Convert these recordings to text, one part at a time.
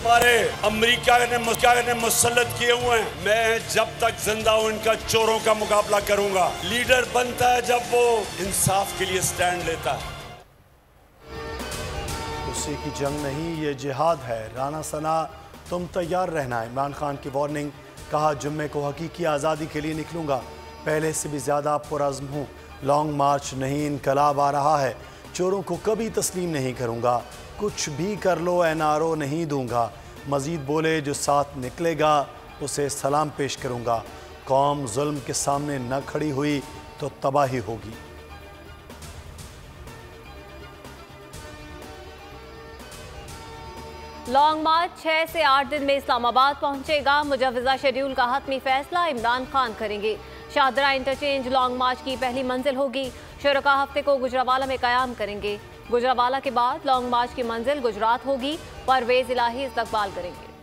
हमारे अमेरिका ने मुसल्लत किए हुए हैं। मैं जब तक जिंदा हूं इनका चोरों का मुकाबला करूंगा। लीडर बनता है जब वो इंसाफ के लिए स्टैंड लेता है। गुस्से की जंग नहीं, ये जिहाद है। राना सना, तुम तैयार रहना। इमरान खान की वार्निंग, कहा जुम्मे को हकीकी आज़ादी के लिए निकलूंगा, पहले से भी ज़्यादा पुरज़्म हूँ। लॉन्ग मार्च नहीं, इनकलाब आ रहा है। चोरों को कभी तस्लीम नहीं करूंगा, कुछ भी कर लो एनआरओ नहीं दूंगा। मजीद बोले, जो साथ निकलेगा उसे सलाम पेश करूंगा। कौम जुल्म के सामने न खड़ी हुई तो तबाही होगी। लॉन्ग मार्च 6 से 8 दिन में इस्लामाबाद पहुंचेगा। मुजव्वज़ा शेड्यूल का हतमी फैसला इमरान खान करेंगे। शाहदरा इंटरचेंज लॉन्ग मार्च की पहली मंजिल होगी। शुरका हफ्ते को गुजरावाला में क़याम करेंगे। गुजरावाला के बाद लॉन्ग मार्च की मंजिल गुजरात होगी। परवेज इलाही इस्तकबाल करेंगे।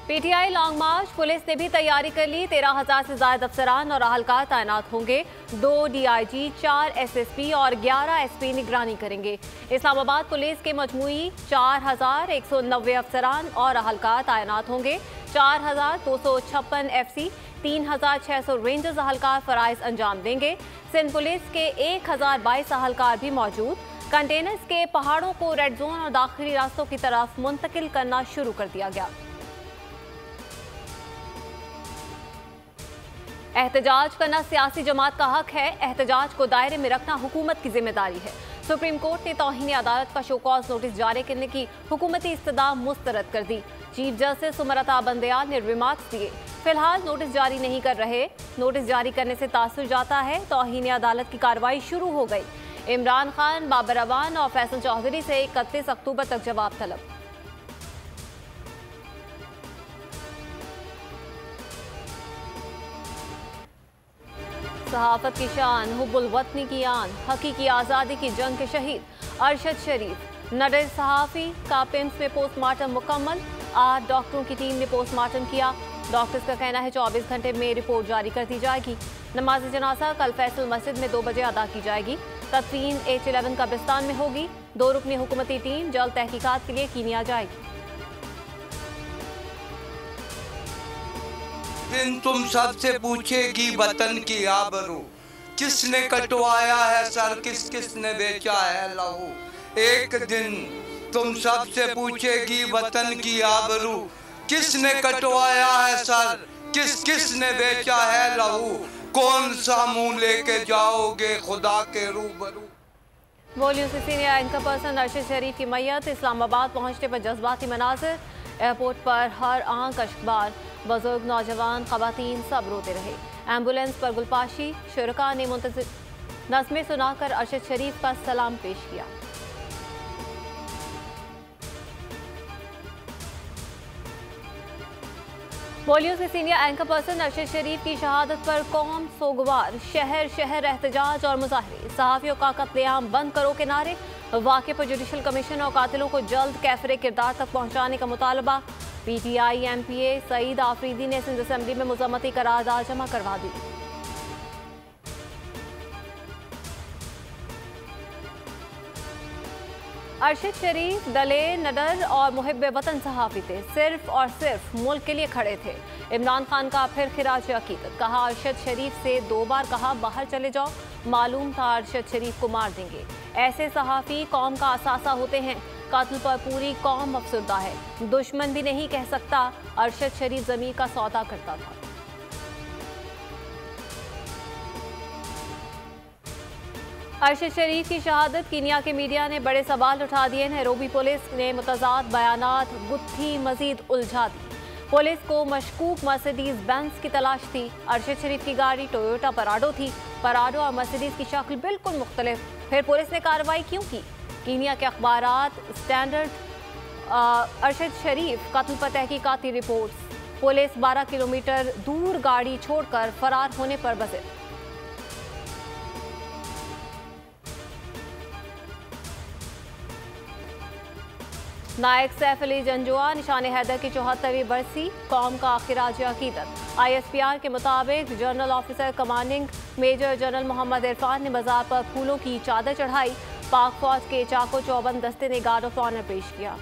पीटीआई लॉन्ग मार्च, पुलिस ने भी तैयारी कर ली। 13,000 से ज्यादा अफसरान और अहलकार तैनात होंगे। 2 डीआईजी, 4 एसएसपी और 11 एसपी निगरानी करेंगे। इस्लामाबाद पुलिस के मजमूई 4,190 अफसरान और अहलकार तैनात होंगे। 4,256 एफसी, 3,600 रेंजर्स अहलकार फराइज अंजाम देंगे। सिंध पुलिस के 1,022 अहलकार भी मौजूद। कंटेनर्स के पहाड़ों को रेड जोन और दाखिली रास्तों की तरफ मुंतकिल करना शुरू कर दिया गया। एहतजाज करना सियासी जमात का हक है। एहतजाज को दायरे में रखना हुकूमत की जिम्मेदारी है। सुप्रीम कोर्ट ने तौहीन अदालत का शोकॉज नोटिस जारी करने की हुकूमती इस्तदा मुस्तरद कर दी। चीफ जस्टिस सुमरता बंदयाल ने रिमार्क्स दिए। फिलहाल नोटिस जारी नहीं कर रहे। नोटिस जारी करने से तासुर जाता है। तौहीन अदालत की कार्रवाई शुरू हो गई। इमरान खान, बाबर अवान और फैसल चौधरी से 31 अक्टूबर तक जवाब तलब। सहाफत की शान, हुब्बुल वतनी की आन, हकीकी आज़ादी की जंग के शहीद अरशद शरीफ। नडर सहाफ़ी का पिम्स में पोस्टमार्टम मुकम्मल। 8 डॉक्टरों की टीम ने पोस्टमार्टम किया। डॉक्टर्स का कहना है 24 घंटे में रिपोर्ट जारी कर दी जाएगी। नमाज जनाजा कल फैसल मस्जिद में 2 बजे अदा की जाएगी। तदफीन H11 कब्रिस्तान में होगी। 2 रुकनी हुकूमती टीम जल्द तहकीकात के लिए कीनिया जाएगी। दिन तुम सबसे पूछेगी वतन की आबरू, किसने कटवाया है सर, किस किस ने बेचा है लहू। एक दिन तुम सबसे पूछेगी वतन की आबरू, किसने कटवाया है सर, किस किस ने बेचा है लहू। कौन सा मुंह लेके जाओगे खुदा के रूबरू। बोलियों से सीनियर एंकर पर्सन अरशद शरीफ की मैयत। इस्लामाबाद पहुंचने पर जज्बाती मनाजिर। एयरपोर्ट पर हर आंख अश्कबार। बुजुर्ग, नौजवान, खवातीन सब रोते रहे। एम्बुलेंस पर गुलपाशी। शुरका ने मुंतज़िर नज़्में सुनाकर अरशद शरीफ का सलाम पेश किया। बोलियों से सीनियर एंकर पर्सन अरशद शरीफ की शहादत पर कौम सोगवार। शहर शहर एहतजाज और मुजाहरे। सहाफ़ियों का कत्लेआम बंद करो के नारे। वाक़े पर जुडिशल कमीशन और कातिलों को जल्द कैफरे किरदार तक पहुँचाने का मुतालबा। पीटीआई एमपीए सईद आफरीदी ने सिंध असेंबली में मुज़म्मती करारदाद जमा करवा दी। अरशद शरीफ दलेर, नडर और मुहिब वतन सहाफ़ी थे। सिर्फ और सिर्फ मुल्क के लिए खड़े थे। इमरान खान का फिर खिराज अकीदत। कहा अरशद शरीफ से 2 बार कहा बाहर चले जाओ। मालूम था अरशद शरीफ को मार देंगे। ऐसे सहाफ़ी कौम का असासा होते हैं। कातिल पर पूरी कौम अफसुर्दा है। दुश्मन भी नहीं कह सकता। अरशद शरीफ ज़मीर का सौदा करता था। अरशद शरीफ की शहादत कीनिया के मीडिया ने बड़े सवाल उठा दिए। नैरोबी पुलिस ने मुतज़ाद बयानात गुत्थी मजीद उलझा दी। पुलिस को मशकूक मर्सिडीज बेंज की तलाश थी। अरशद शरीफ की गाड़ी टोयोटा पराडो थी। पराडो और मर्सिडीज की शक्ल बिल्कुल मुख्तलिफ। फिर पुलिस ने कार्रवाई क्यों की? कीनिया के अखबारात स्टैंडर्ड। अरशद शरीफ कत्ल पर तहकीकाती रिपोर्ट। पुलिस 12 किलोमीटर दूर गाड़ी छोड़कर फरार होने पर बज़िद। नायक सैफ अली जंजुआ निशान हैदर की 74वीं बरसी। कौम का खिराज अकीदत। ISPR के मुताबिक general officer commanding major general Mohammad Irfan ने मज़ार पर फूलों की चादर चढ़ाई। पाक फौज के चाको चौबंद दस्ते ने गार्ड ऑफ ऑनर पेश किया।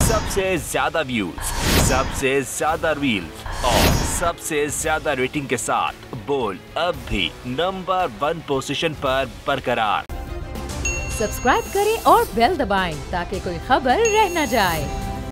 सबसे ज्यादा व्यूज, सबसे ज्यादा रील्स और सबसे ज्यादा रेटिंग के साथ बोल अब भी नंबर 1 पोजीशन पर बरकरार। सब्सक्राइब करें और बेल दबाएं ताकि कोई खबर रह न जाए।